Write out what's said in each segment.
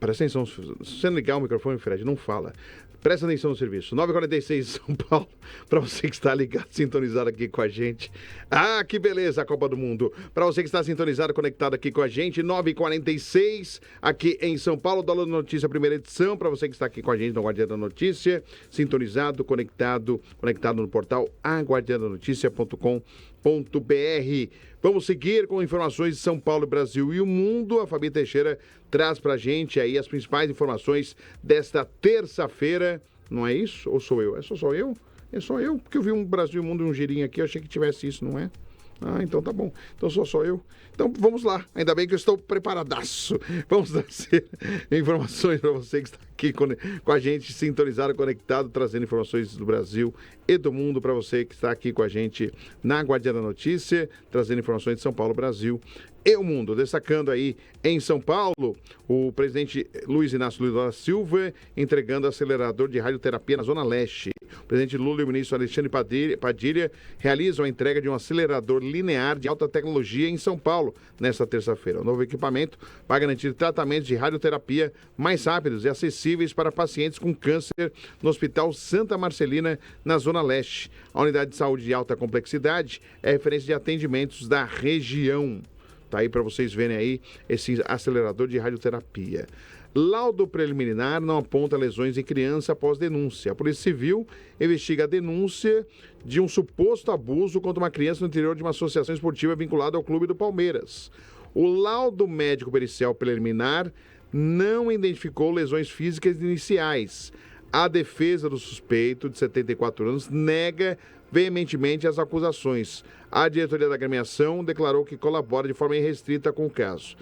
Presta atenção, se você não ligar o microfone, Fred, não fala. Presta atenção no serviço. 9h46 São Paulo, para você que está ligado, sintonizado aqui com a gente. Ah, que beleza, a Copa do Mundo. Para você que está sintonizado, conectado aqui com a gente, 9h46 aqui em São Paulo, Dólar Notícia, primeira edição. Para você que está aqui com a gente no Guardiã da Notícia, sintonizado, conectado no portal aguardiandanoticia.com.br. Vamos seguir com informações de São Paulo, Brasil e o mundo. A Fabi Teixeira traz pra gente aí as principais informações desta terça-feira. Não é isso? Ou sou eu? É só eu? É só eu? Porque eu vi um Brasil e o mundo e um girinho aqui, eu achei que tivesse isso, não é? Ah, então tá bom. Então só eu. Então vamos lá. Ainda bem que eu estou preparadaço. Vamos trazer informações para você que está aqui com a gente, sintonizado, conectado, trazendo informações do Brasil e do mundo para você que está aqui com a gente na Guardiã da Notícia, trazendo informações de São Paulo, Brasil e o mundo. Destacando aí em São Paulo, o presidente Luiz Inácio Lula da Silva entregando acelerador de radioterapia na Zona Leste. O presidente Lula e o ministro Alexandre Padilha realizam a entrega de um acelerador linear de alta tecnologia em São Paulo nesta terça-feira. O novo equipamento vai garantir tratamentos de radioterapia mais rápidos e acessíveis para pacientes com câncer no Hospital Santa Marcelina, na Zona Leste. A unidade de saúde de alta complexidade é referência de atendimentos da região. Tá aí para vocês verem aí esse acelerador de radioterapia. Laudo preliminar não aponta lesões em criança após denúncia. A Polícia Civil investiga a denúncia de um suposto abuso contra uma criança no interior de uma associação esportiva vinculada ao Clube do Palmeiras. O laudo médico pericial preliminar não identificou lesões físicas iniciais. A defesa do suspeito, de 74 anos, nega veementemente as acusações. A diretoria da agremiação declarou que colabora de forma irrestrita com o caso.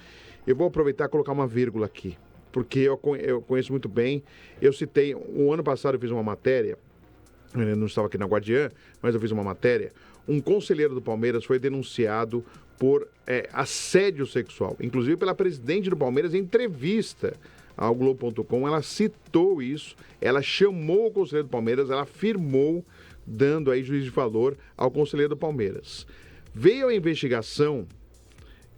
Eu vou aproveitar e colocar uma vírgula aqui, porque eu conheço muito bem. Eu citei, o ano passado eu fiz uma matéria, eu não estava aqui na Guardiã, mas eu fiz uma matéria. Um conselheiro do Palmeiras foi denunciado por assédio sexual, inclusive pela presidente do Palmeiras em entrevista ao Globo.com. Ela citou isso, ela chamou o conselheiro do Palmeiras, ela afirmou, dando aí juízo de valor ao conselheiro do Palmeiras. Veio a investigação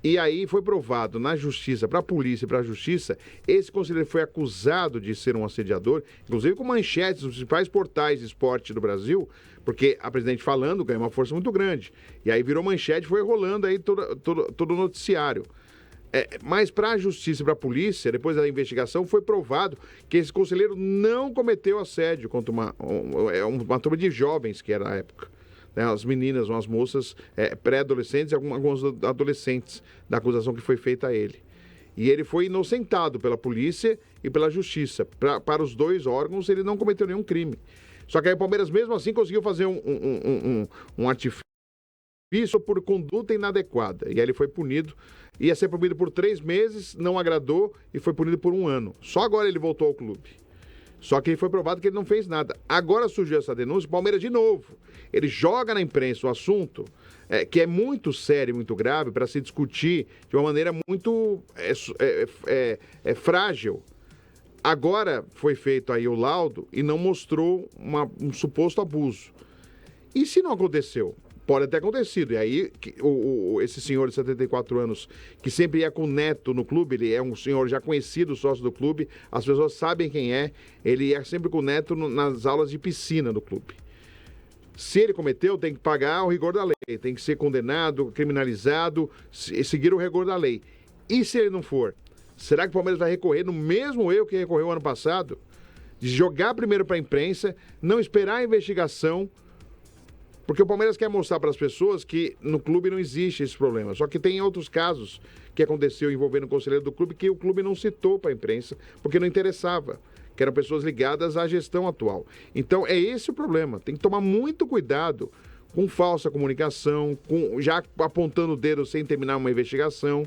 e aí foi provado na justiça, para a polícia e para a justiça, esse conselheiro foi acusado de ser um assediador, inclusive com manchetes nos principais portais de esporte do Brasil, porque a presidente falando ganhou uma força muito grande. E aí virou manchete, foi rolando aí todo o noticiário. Mas para a justiça e para a polícia, depois da investigação, foi provado que esse conselheiro não cometeu assédio contra uma turma de jovens que era na época. Né, as meninas, umas moças pré-adolescentes e alguns adolescentes, da acusação que foi feita a ele. E ele foi inocentado pela polícia e pela justiça. Para os dois órgãos, ele não cometeu nenhum crime. Só que aí o Palmeiras, mesmo assim, conseguiu fazer um artifício por conduta inadequada. E aí ele foi punido. Ia ser punido por 3 meses, não agradou e foi punido por 1 ano. Só agora ele voltou ao clube. Só que foi provado que ele não fez nada. Agora surgiu essa denúncia, o Palmeiras de novo. Ele joga na imprensa o assunto, que é muito sério, muito grave, para se discutir de uma maneira muito frágil. Agora foi feito aí o laudo e não mostrou um suposto abuso. E se não aconteceu? Pode ter acontecido. E aí, esse senhor de 74 anos, que sempre ia com o neto no clube, ele é um senhor já conhecido, sócio do clube, as pessoas sabem quem é, ele ia sempre com o neto nas aulas de piscina do clube. Se ele cometeu, tem que pagar o rigor da lei, tem que ser condenado, criminalizado, seguir o rigor da lei. E se ele não for? Será que o Palmeiras vai recorrer no mesmo erro que recorreu ano passado? De jogar primeiro para a imprensa, não esperar a investigação. Porque o Palmeiras quer mostrar para as pessoas que no clube não existe esse problema. Só que tem outros casos que aconteceu envolvendo o conselheiro do clube que o clube não citou para a imprensa porque não interessava, que eram pessoas ligadas à gestão atual. Então é esse o problema. Tem que tomar muito cuidado com falsa comunicação, já apontando o dedo sem terminar uma investigação.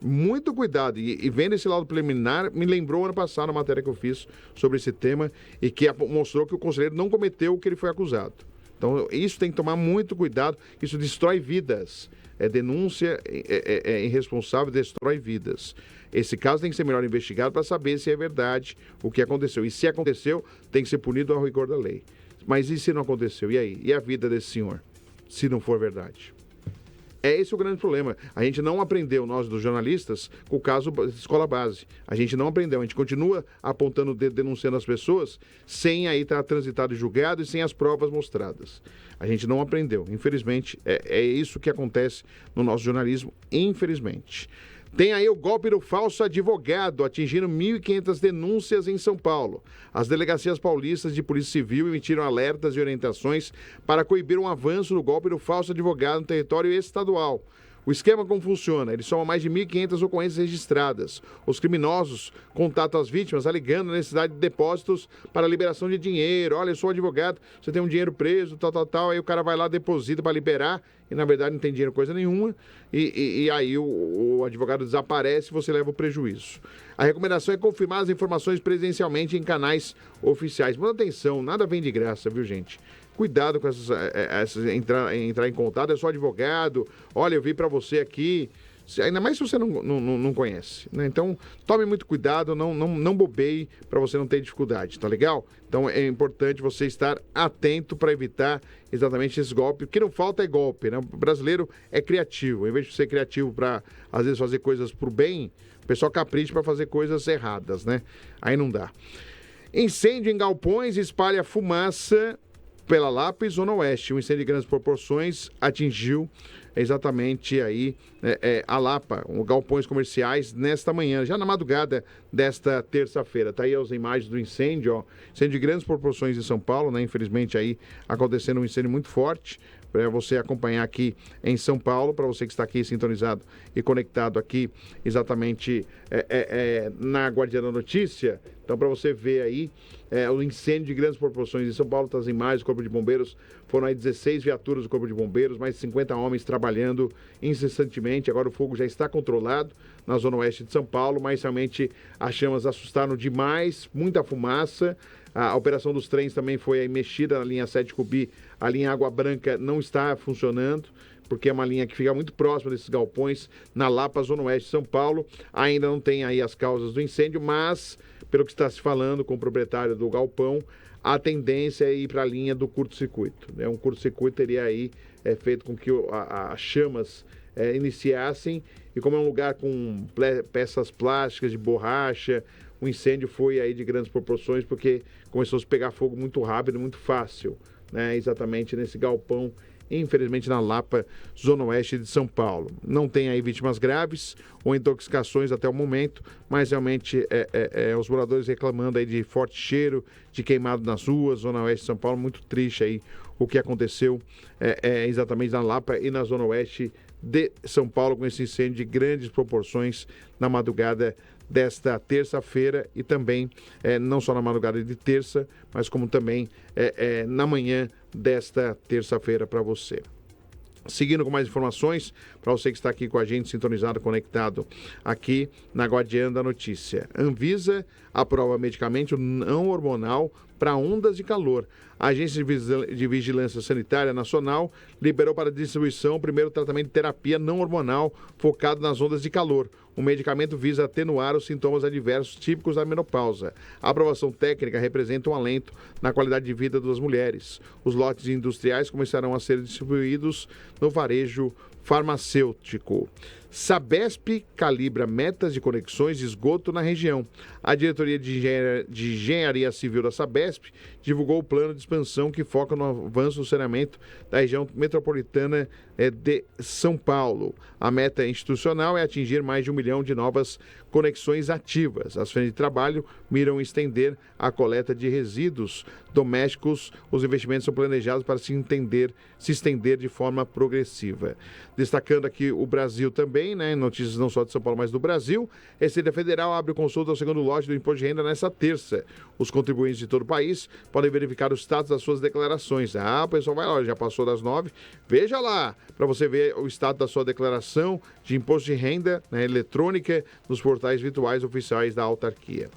Muito cuidado. E vendo esse laudo preliminar, me lembrou ano passado a matéria que eu fiz sobre esse tema e que mostrou que o conselheiro não cometeu o que ele foi acusado. Então, isso tem que tomar muito cuidado, isso destrói vidas. Denúncia irresponsável, destrói vidas. Esse caso tem que ser melhor investigado para saber se é verdade o que aconteceu. E se aconteceu, tem que ser punido ao rigor da lei. Mas e se não aconteceu? E aí? E a vida desse senhor? Se não for verdade? É esse o grande problema. A gente não aprendeu, nós dos jornalistas, com o caso da escola base. A gente não aprendeu. A gente continua apontando o dedo, denunciando as pessoas, sem aí estar transitado e julgado e sem as provas mostradas. A gente não aprendeu. Infelizmente, é isso que acontece no nosso jornalismo, infelizmente. Tem aí o golpe do falso advogado, atingindo 1.500 denúncias em São Paulo. As delegacias paulistas de Polícia Civil emitiram alertas e orientações para coibir um avanço do golpe do falso advogado no território estadual. O esquema como funciona? Ele soma mais de 1.500 ocorrências registradas. Os criminosos contatam as vítimas alegando a necessidade de depósitos para liberação de dinheiro. Olha, eu sou advogado, você tem um dinheiro preso, tal. Aí o cara vai lá, deposita para liberar e na verdade não tem dinheiro coisa nenhuma. E aí o advogado desaparece e você leva o prejuízo. A recomendação é confirmar as informações presencialmente em canais oficiais. Mas atenção, nada vem de graça, viu, gente? Cuidado com entrar em contato, é só advogado, olha, eu vi para você aqui, ainda mais se você não conhece, né? Então, tome muito cuidado, não bobeie para você não ter dificuldade, tá legal? Então, é importante você estar atento para evitar exatamente esse golpe. O que não falta é golpe, né? O brasileiro é criativo, em vez de ser criativo para, às vezes, fazer coisas por bem, o pessoal capricha para fazer coisas erradas, né? Aí não dá. Incêndio em galpões espalha fumaça pela Lapa e Zona Oeste. Um incêndio de grandes proporções atingiu exatamente aí a Lapa, galpões comerciais, nesta manhã, já na madrugada desta terça-feira. Tá aí as imagens do incêndio, ó. Incêndio de grandes proporções em São Paulo, né? Infelizmente aí acontecendo um incêndio muito forte. Para você acompanhar aqui em São Paulo, para você que está aqui sintonizado e conectado aqui exatamente na Guardiã da Notícia. Então, para você ver aí o incêndio de grandes proporções em São Paulo, tá as imagens do Corpo de Bombeiros, foram aí 16 viaturas do Corpo de Bombeiros, mais de 50 homens trabalhando incessantemente. Agora o fogo já está controlado na Zona Oeste de São Paulo, mas realmente as chamas assustaram demais, muita fumaça. A operação dos trens também foi aí mexida na linha 7 Cubi. A linha Água Branca não está funcionando, porque é uma linha que fica muito próxima desses galpões, na Lapa, Zona Oeste de São Paulo. Ainda não tem aí as causas do incêndio, mas, pelo que está se falando com o proprietário do galpão, a tendência é ir para a linha do curto-circuito. Né? Um curto-circuito teria aí feito com que as chamas iniciassem, e como é um lugar com peças plásticas, de borracha, o incêndio foi aí de grandes proporções, porque começou a se pegar fogo muito rápido, muito fácil, né? Exatamente nesse galpão, infelizmente na Lapa, Zona Oeste de São Paulo. Não tem aí vítimas graves ou intoxicações até o momento, mas realmente os moradores reclamando aí de forte cheiro, de queimado nas ruas, Zona Oeste de São Paulo, muito triste aí o que aconteceu exatamente na Lapa e na Zona Oeste de São Paulo, com esse incêndio de grandes proporções na madrugada desta terça-feira e também não só na madrugada de terça, mas como também na manhã desta terça-feira para você. Seguindo com mais informações, para você que está aqui com a gente, sintonizado, conectado aqui na Guardiã da Notícia. Anvisa aprova medicamento não hormonal para ondas de calor. A Agência de Vigilância Sanitária Nacional liberou para distribuição o primeiro tratamento de terapia não hormonal focado nas ondas de calor. O medicamento visa atenuar os sintomas adversos típicos da menopausa. A aprovação técnica representa um alento na qualidade de vida das mulheres. Os lotes industriais começarão a ser distribuídos no varejo farmacêutico. Sabesp calibra metas de conexões de esgoto na região. A Diretoria de Engenharia Civil da Sabesp divulgou o plano de expansão que foca no avanço do saneamento da região metropolitana de São Paulo. A meta institucional é atingir mais de 1 milhão de novas conexões ativas. As frentes de trabalho miram estender a coleta de resíduos domésticos. Os investimentos são planejados para se estender de forma progressiva. Destacando aqui o Brasil também, né? Notícias não só de São Paulo, mas do Brasil. Receita Federal abre consulta ao segundo lote do Imposto de Renda nesta terça. Os contribuintes de todo o país podem verificar o status das suas declarações. O pessoal vai lá, já passou das 9. Veja lá, para você ver o status da sua declaração de imposto de renda, né, eletrônica nos portais virtuais oficiais da autarquia.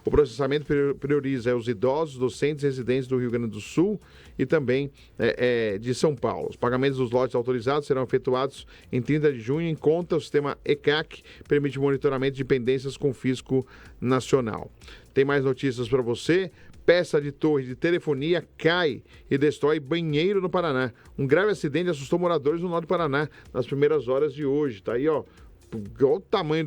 O processamento prioriza os idosos, docentes e residentes do Rio Grande do Sul e também de São Paulo. Os pagamentos dos lotes autorizados serão efetuados em 30 de junho em conta. O sistema ECAC permite monitoramento de pendências com fisco nacional. Tem mais notícias para você. peça de torre de telefonia cai e destrói banheiro no Paraná. Um grave acidente assustou moradores no norte do Paraná nas primeiras horas de hoje. Tá aí, ó. Olha o tamanho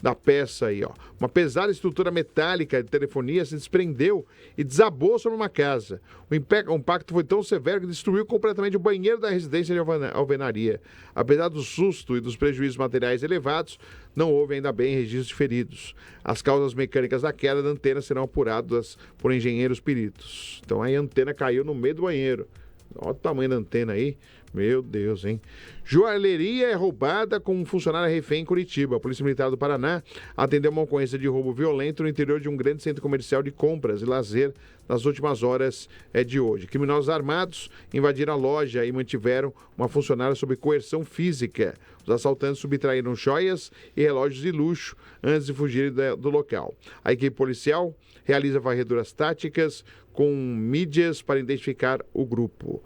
da peça aí, ó. Uma pesada estrutura metálica de telefonia se desprendeu e desabou sobre uma casa. O impacto foi tão severo que destruiu completamente o banheiro da residência de alvenaria. Apesar do susto e dos prejuízos materiais elevados, não houve ainda bem registros de feridos. As causas mecânicas da queda da antena serão apuradas por engenheiros peritos. Então aí a antena caiu no meio do banheiro. Olha o tamanho da antena aí. Meu Deus, hein? Joalheria é roubada com um funcionário refém em Curitiba. A Polícia Militar do Paraná atendeu uma ocorrência de roubo violento no interior de um grande centro comercial de compras e lazer nas últimas horas de hoje. Criminosos armados invadiram a loja e mantiveram uma funcionária sob coerção física. Os assaltantes subtraíram joias e relógios de luxo antes de fugirem do local. A equipe policial realiza varreduras táticas com mídias para identificar o grupo.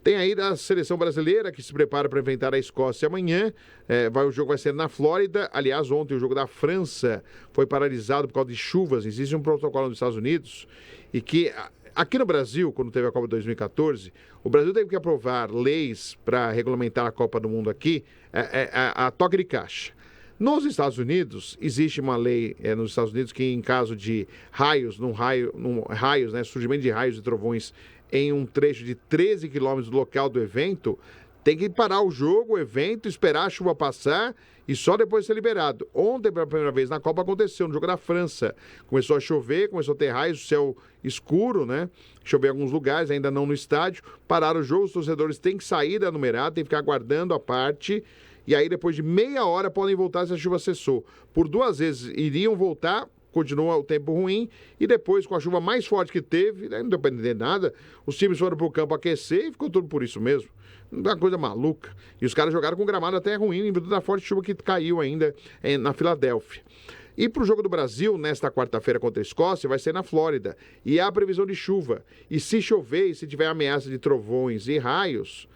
Tem aí a seleção brasileira que se prepara para enfrentar a Escócia amanhã. O jogo vai ser na Flórida. Aliás, ontem o jogo da França foi paralisado por causa de chuvas. Existe um protocolo nos Estados Unidos e que aqui no Brasil, quando teve a Copa 2014, o Brasil teve que aprovar leis para regulamentar a Copa do Mundo aqui, a toque de caixa. Nos Estados Unidos, existe uma lei nos Estados Unidos que em caso de raios, surgimento de raios e trovões em um trecho de 13 quilômetros do local do evento, tem que parar o jogo, o evento, esperar a chuva passar e só depois ser liberado. Ontem, pela primeira vez na Copa, aconteceu no jogo da França. Começou a chover, começou a ter raios, céu escuro, né? Choveu em alguns lugares, ainda não no estádio. Pararam o jogo, os torcedores têm que sair da numerada, tem que ficar aguardando a parte. E aí, depois de meia hora, podem voltar se a chuva cessou. Por 2 vezes iriam voltar, continua o tempo ruim, e depois, com a chuva mais forte que teve, não deu para entender nada, os times foram para o campo aquecer e ficou tudo por isso mesmo. Uma coisa maluca. E os caras jogaram com gramado até ruim, em virtude da forte chuva que caiu ainda na Filadélfia. E para o jogo do Brasil, nesta quarta-feira contra a Escócia, vai ser na Flórida. E há previsão de chuva. E se chover, e se tiver ameaça de trovões e raios,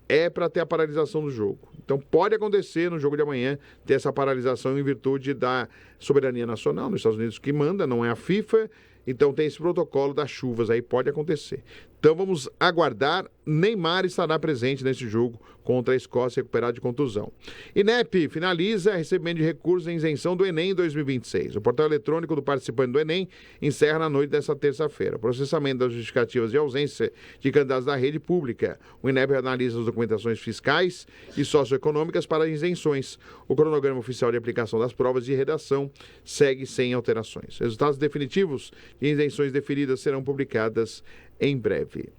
é para ter a paralisação do jogo. Então pode acontecer no jogo de amanhã ter essa paralisação em virtude da soberania nacional nos Estados Unidos que manda, não é a FIFA. Então tem esse protocolo das chuvas aí, pode acontecer. Então vamos aguardar. Neymar estará presente nesse jogo contra a Escócia, recuperado de contusão. INEP finaliza recebimento de recursos em isenção do Enem 2026. O portal eletrônico do participante do Enem encerra na noite desta terça-feira. O processamento das justificativas de ausência de candidatos da rede pública. O INEP analisa as documentações fiscais e socioeconômicas para isenções. O cronograma oficial de aplicação das provas de redação segue sem alterações. Resultados definitivos de isenções deferidas serão publicadas em breve.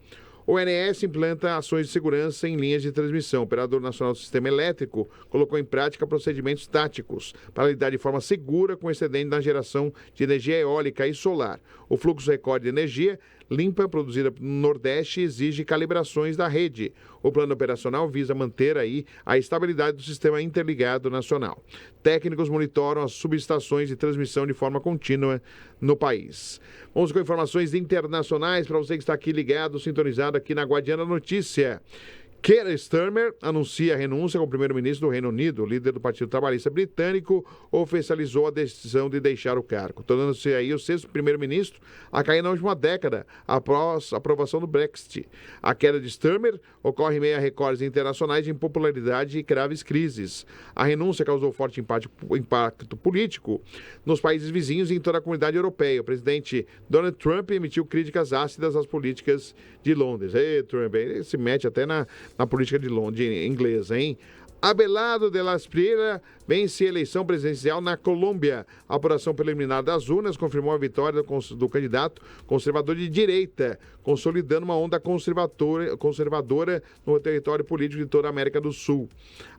O ONS implanta ações de segurança em linhas de transmissão. O Operador Nacional do Sistema Elétrico colocou em prática procedimentos táticos para lidar de forma segura com o excedente na geração de energia eólica e solar. O fluxo recorde de energia limpa produzida no Nordeste exige calibrações da rede. O plano operacional visa manter aí a estabilidade do sistema interligado nacional. Técnicos monitoram as subestações de transmissão de forma contínua no país. Vamos com informações internacionais para você que está aqui ligado, sintonizado aqui na Guardiana Notícia. Keir Starmer anuncia a renúncia como primeiro-ministro do Reino Unido. O líder do Partido Trabalhista Britânico oficializou a decisão de deixar o cargo, tornando-se aí o 6º primeiro-ministro a cair na última década, após a aprovação do Brexit. A queda de Starmer ocorre em meio a recordes internacionais de impopularidade e graves crises. A renúncia causou forte impacto político nos países vizinhos e em toda a comunidade europeia. O presidente Donald Trump emitiu críticas ácidas às políticas de Londres. Trump, ele se mete até na política de Londres, inglesa, hein? Abelardo de la Espriella vence a eleição presidencial na Colômbia. A apuração preliminar das urnas confirmou a vitória do candidato conservador de direita, consolidando uma onda conservadora no território político de toda a América do Sul.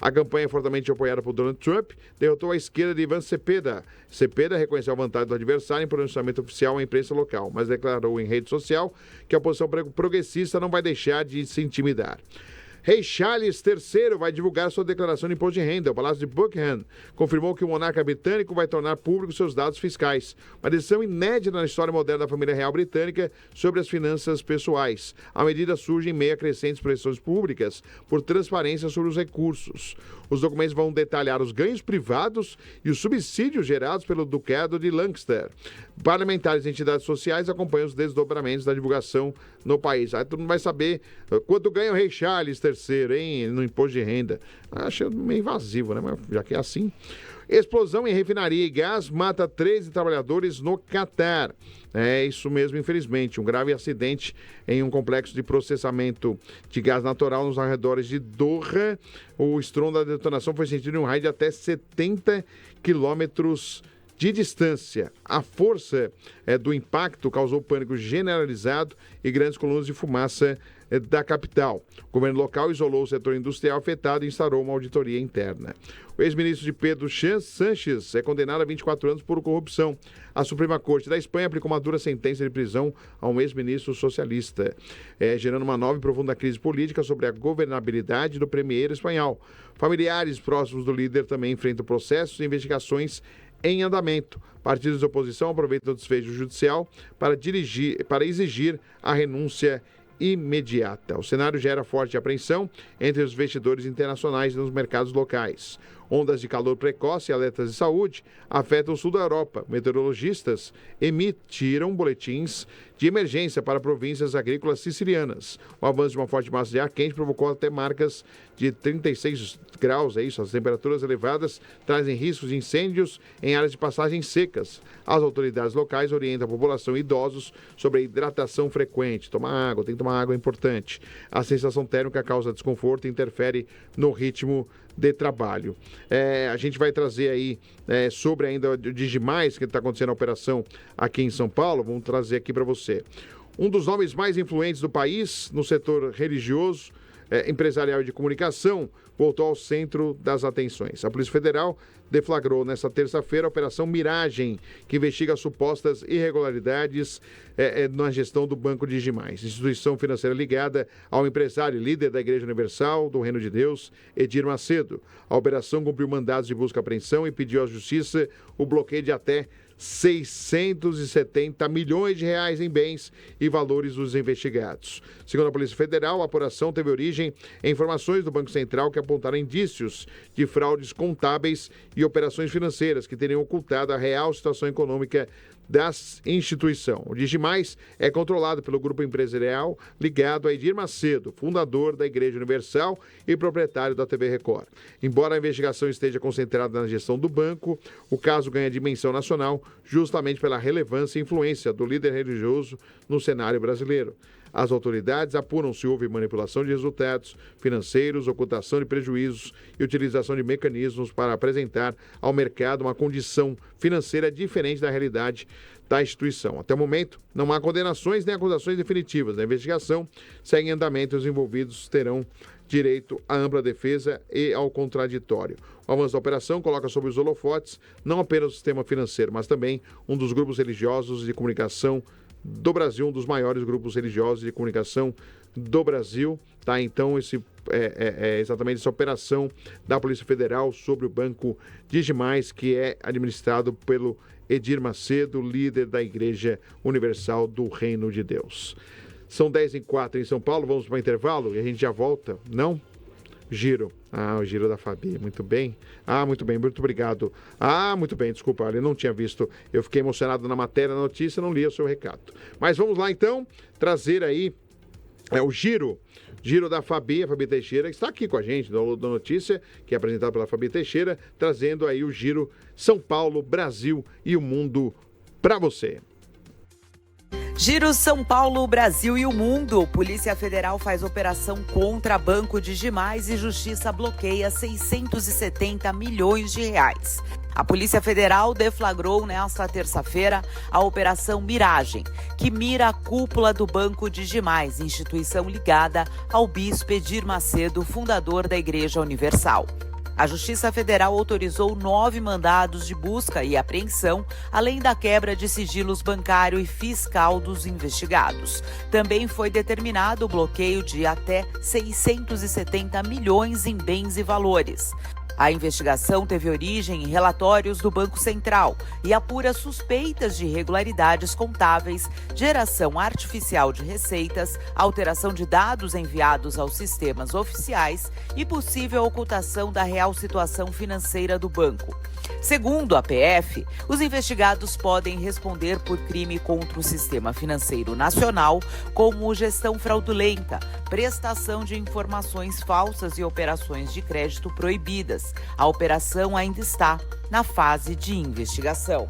A campanha, fortemente apoiada por Donald Trump, derrotou a esquerda de Ivan Cepeda. Cepeda reconheceu a vantagem do adversário em pronunciamento oficial à imprensa local, mas declarou em rede social que a oposição progressista não vai deixar de se intimidar. Rei Charles III vai divulgar sua declaração de imposto de renda. O Palácio de Buckingham confirmou que o monarca britânico vai tornar públicos seus dados fiscais. Uma decisão inédita na história moderna da família real britânica sobre as finanças pessoais. A medida surge em meio a crescentes pressões públicas por transparência sobre os recursos. Os documentos vão detalhar os ganhos privados e os subsídios gerados pelo Ducado de Lancaster. Parlamentares e entidades sociais acompanham os desdobramentos da divulgação no país. Aí todo mundo vai saber quanto ganha o Rei Charles III, hein, no imposto de renda. Acho meio invasivo, né? Mas já que é assim. Explosão em refinaria e gás mata 13 trabalhadores no Catar. É isso mesmo, infelizmente. Um grave acidente em um complexo de processamento de gás natural nos arredores de Doha. O estrondo da detonação foi sentido em um raio de até 70 quilômetros de distância. A força do impacto causou pânico generalizado e grandes colunas de fumaça da capital. O governo local isolou o setor industrial afetado e instaurou uma auditoria interna. O ex-ministro de Pedro Sánchez é condenado a 24 anos por corrupção. A Suprema Corte da Espanha aplicou uma dura sentença de prisão a um ex-ministro socialista, gerando uma nova e profunda crise política sobre a governabilidade do premier espanhol. Familiares próximos do líder também enfrentam processos e investigações em andamento. Partidos de oposição aproveitam o desfecho judicial para exigir a renúncia imediata. O cenário gera forte apreensão entre os investidores internacionais nos mercados locais. Ondas de calor precoce e alertas de saúde afetam o sul da Europa. Meteorologistas emitiram boletins de emergência para províncias agrícolas sicilianas. O avanço de uma forte massa de ar quente provocou até marcas de 36 graus. É isso, as temperaturas elevadas trazem riscos de incêndios em áreas de passagens secas. As autoridades locais orientam a população e idosos sobre a hidratação frequente. Tomar água, tem que tomar água, é importante. A sensação térmica causa desconforto e interfere no ritmo de trabalho. A gente vai trazer aí sobre ainda o Digimais, que está acontecendo a operação aqui em São Paulo. Vamos trazer aqui para você. Um dos nomes mais influentes do país no setor religioso, empresarial e de comunicação, voltou ao centro das atenções. A Polícia Federal deflagrou nesta terça-feira a Operação Miragem, que investiga supostas irregularidades na gestão do Banco Digimais, instituição financeira ligada ao empresário e líder da Igreja Universal do Reino de Deus, Edir Macedo. A operação cumpriu mandados de busca e apreensão e pediu à Justiça o bloqueio de até 670 milhões de reais em bens e valores dos investigados. Segundo a Polícia Federal, a apuração teve origem em informações do Banco Central que apontaram indícios de fraudes contábeis e operações financeiras que teriam ocultado a real situação econômica da instituição. O Digimais é controlado pelo grupo empresarial ligado a Edir Macedo, fundador da Igreja Universal e proprietário da TV Record. Embora a investigação esteja concentrada na gestão do banco, o caso ganha dimensão nacional justamente pela relevância e influência do líder religioso no cenário brasileiro. As autoridades apuram se houve manipulação de resultados financeiros, ocultação de prejuízos e utilização de mecanismos para apresentar ao mercado uma condição financeira diferente da realidade da instituição. Até o momento, não há condenações nem acusações definitivas. Na investigação, segue em andamento e os envolvidos terão direito à ampla defesa e ao contraditório. O avanço da operação coloca sob os holofotes não apenas o sistema financeiro, mas também um dos grupos religiosos de comunicação do Brasil, um dos maiores grupos religiosos de comunicação do Brasil. Tá? Então, exatamente essa operação da Polícia Federal sobre o Banco Digimais, que é administrado pelo Edir Macedo, líder da Igreja Universal do Reino de Deus. São 10h04 em São Paulo, vamos para o intervalo e a gente já volta, não? Giro. O giro da Fabi, muito bem. Muito bem, muito obrigado. Muito bem, desculpa, eu não tinha visto. Eu fiquei emocionado na matéria, na notícia, não li o seu recado. Mas vamos lá então, trazer aí o giro da Fabi, a Fabi Teixeira, que está aqui com a gente, do Notícia, que é apresentado pela Fabi Teixeira, trazendo aí o giro São Paulo, Brasil e o mundo para você. Giro São Paulo, Brasil e o mundo. Polícia Federal faz operação contra Banco Digimais e Justiça bloqueia 670 milhões de reais. A Polícia Federal deflagrou nesta terça-feira a Operação Miragem, que mira a cúpula do Banco Digimais, instituição ligada ao bispo Edir Macedo, fundador da Igreja Universal. A Justiça Federal autorizou 9 mandados de busca e apreensão, além da quebra de sigilos bancário e fiscal dos investigados. Também foi determinado o bloqueio de até 670 milhões em bens e valores. A investigação teve origem em relatórios do Banco Central e apura suspeitas de irregularidades contábeis, geração artificial de receitas, alteração de dados enviados aos sistemas oficiais e possível ocultação da real situação financeira do banco. Segundo a PF, os investigados podem responder por crime contra o sistema financeiro nacional, como gestão fraudulenta, prestação de informações falsas e operações de crédito proibidas. A operação ainda está na fase de investigação.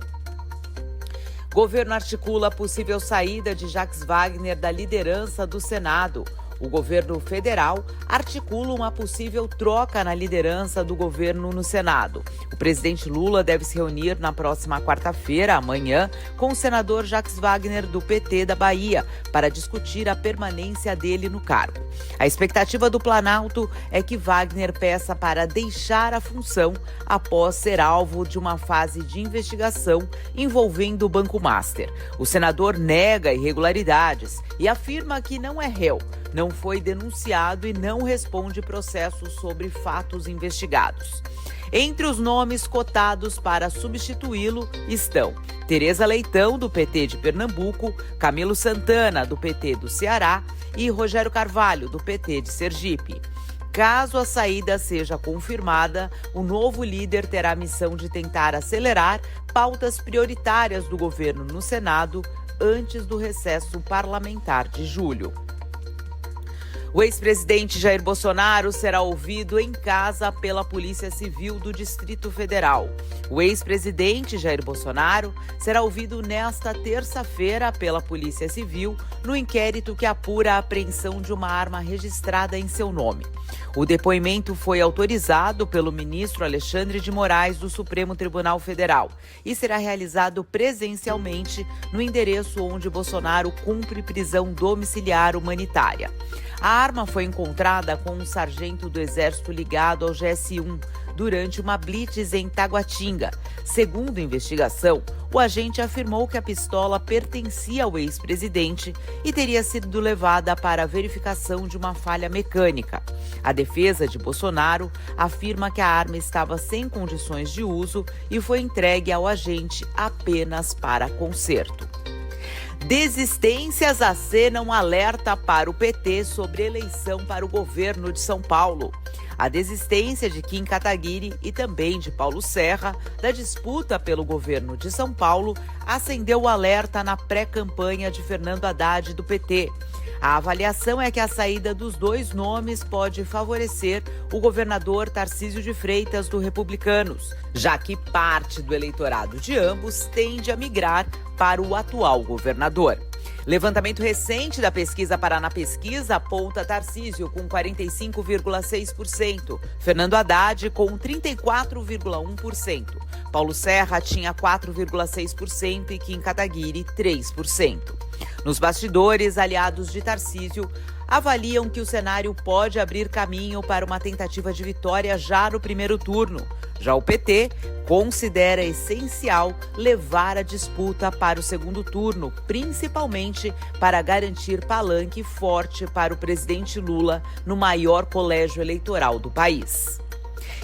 Governo articula a possível saída de Jacques Wagner da liderança do Senado. O governo federal articula uma possível troca na liderança do governo no Senado. O presidente Lula deve se reunir na próxima quarta-feira, amanhã, com o senador Jacques Wagner, do PT da Bahia, para discutir a permanência dele no cargo. A expectativa do Planalto é que Wagner peça para deixar a função após ser alvo de uma fase de investigação envolvendo o Banco Master. O senador nega irregularidades e afirma que não é réu, não foi denunciado e não responde processos sobre fatos investigados. Entre os nomes cotados para substituí-lo estão Tereza Leitão, do PT de Pernambuco, Camilo Santana, do PT do Ceará e Rogério Carvalho, do PT de Sergipe. Caso a saída seja confirmada, o novo líder terá a missão de tentar acelerar pautas prioritárias do governo no Senado antes do recesso parlamentar de julho. O ex-presidente Jair Bolsonaro será ouvido em casa pela Polícia Civil do Distrito Federal. O ex-presidente Jair Bolsonaro será ouvido nesta terça-feira pela Polícia Civil no inquérito que apura a apreensão de uma arma registrada em seu nome. O depoimento foi autorizado pelo ministro Alexandre de Moraes do Supremo Tribunal Federal e será realizado presencialmente no endereço onde Bolsonaro cumpre prisão domiciliar humanitária. A arma foi encontrada com um sargento do Exército ligado ao GS-1 durante uma blitz em Taguatinga. Segundo a investigação, o agente afirmou que a pistola pertencia ao ex-presidente e teria sido levada para a verificação de uma falha mecânica. A defesa de Bolsonaro afirma que a arma estava sem condições de uso e foi entregue ao agente apenas para conserto. Desistências acenam alerta para o PT sobre eleição para o governo de São Paulo. A desistência de Kim Kataguiri e também de Paulo Serra da disputa pelo governo de São Paulo acendeu o alerta na pré-campanha de Fernando Haddad do PT. A avaliação é que a saída dos dois nomes pode favorecer o governador Tarcísio de Freitas do Republicanos, já que parte do eleitorado de ambos tende a migrar para o atual governador. Levantamento recente da pesquisa Paraná Pesquisa aponta Tarcísio com 45,6%, Fernando Haddad com 34,1%, Paulo Serra tinha 4,6% e Kim Kataguiri 3%. Nos bastidores, aliados de Tarcísio avaliam que o cenário pode abrir caminho para uma tentativa de vitória já no primeiro turno. Já o PT considera essencial levar a disputa para o segundo turno, principalmente para garantir palanque forte para o presidente Lula no maior colégio eleitoral do país.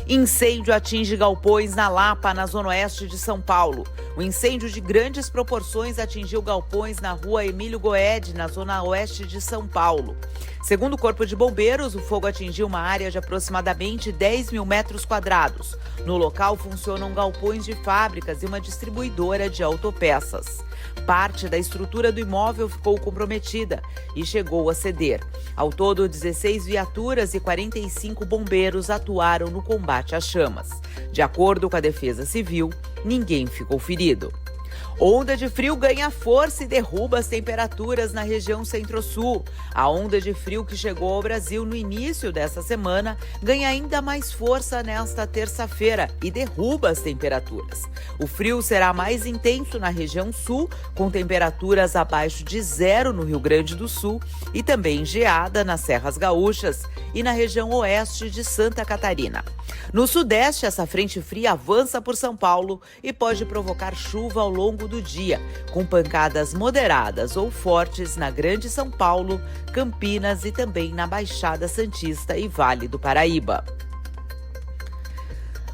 Incêndio atinge galpões na Lapa, na zona oeste de São Paulo. O incêndio de grandes proporções atingiu galpões na rua Emílio Goede, na zona oeste de São Paulo. Segundo o Corpo de Bombeiros, o fogo atingiu uma área de aproximadamente 10 mil metros quadrados. No local funcionam galpões de fábricas e uma distribuidora de autopeças. Parte da estrutura do imóvel ficou comprometida e chegou a ceder. Ao todo, 16 viaturas e 45 bombeiros atuaram no combate às chamas. De acordo com a Defesa Civil, ninguém ficou ferido. Onda de frio ganha força e derruba as temperaturas na região centro-sul. A onda de frio que chegou ao Brasil no início dessa semana ganha ainda mais força nesta terça-feira e derruba as temperaturas. O frio será mais intenso na região sul, com temperaturas abaixo de zero no Rio Grande do Sul e também geada nas Serras Gaúchas e na região oeste de Santa Catarina. No sudeste, essa frente fria avança por São Paulo e pode provocar chuva ao longo do dia, com pancadas moderadas ou fortes na Grande São Paulo, Campinas e também na Baixada Santista e Vale do Paraíba.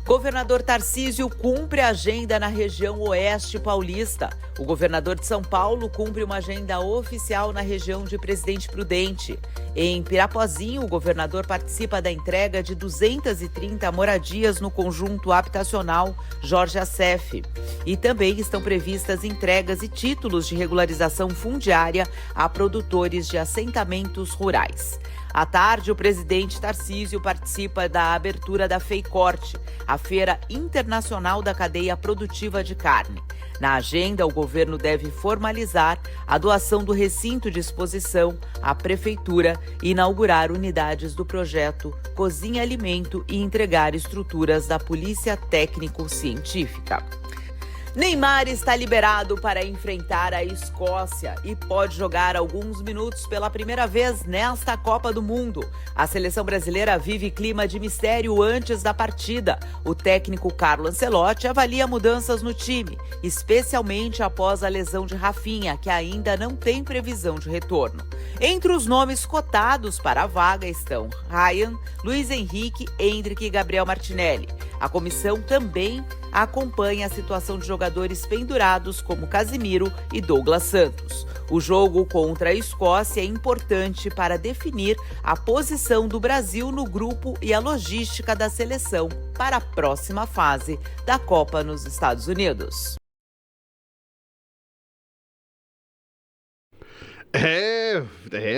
Governador Tarcísio cumpre a agenda na região oeste paulista. O governador de São Paulo cumpre uma agenda oficial na região de Presidente Prudente. Em Pirapozinho, o governador participa da entrega de 230 moradias no conjunto habitacional Jorge Assef. E também estão previstas entregas e títulos de regularização fundiária a produtores de assentamentos rurais. À tarde, o presidente Tarcísio participa da abertura da FEICORTE, a Feira Internacional da Cadeia Produtiva de Carne. Na agenda, o governo deve formalizar a doação do recinto de exposição à prefeitura e inaugurar unidades do projeto Cozinha Alimento e entregar estruturas da Polícia Técnico-Científica. Neymar está liberado para enfrentar a Escócia e pode jogar alguns minutos pela primeira vez nesta Copa do Mundo. A seleção brasileira vive clima de mistério antes da partida. O técnico Carlo Ancelotti avalia mudanças no time, especialmente após a lesão de Rafinha, que ainda não tem previsão de retorno. Entre os nomes cotados para a vaga estão Ryan, Luiz Henrique, Endrick e Gabriel Martinelli. A comissão também acompanha a situação de jogadores pendurados como Casimiro e Douglas Santos. O jogo contra a Escócia é importante para definir a posição do Brasil no grupo e a logística da seleção para a próxima fase da Copa nos Estados Unidos.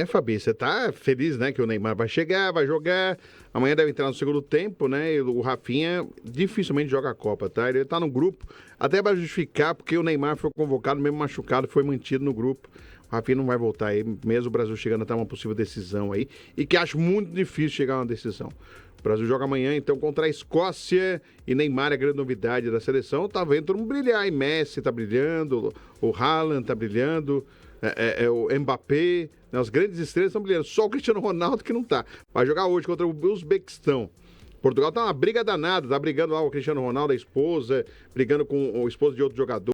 Fabi, você tá feliz, né, que o Neymar vai chegar, vai jogar, amanhã deve entrar no segundo tempo, né, e o Rafinha dificilmente joga a Copa, tá? Ele tá no grupo, até para justificar, porque o Neymar foi convocado, mesmo machucado, foi mantido no grupo. O Rafinha não vai voltar aí, mesmo o Brasil chegando até uma possível decisão aí, e que acho muito difícil chegar a uma decisão. O Brasil joga amanhã, então, contra a Escócia, e Neymar é a grande novidade da seleção. Tá vendo todo mundo brilhar, e Messi tá brilhando, o Haaland tá brilhando, o Mbappé, né, as grandes estrelas estão brilhando. Só o Cristiano Ronaldo que não tá. Vai jogar hoje contra o Uzbequistão. Portugal tá uma briga danada, tá brigando lá o Cristiano Ronaldo, a esposa, brigando com o esposo de outro jogador.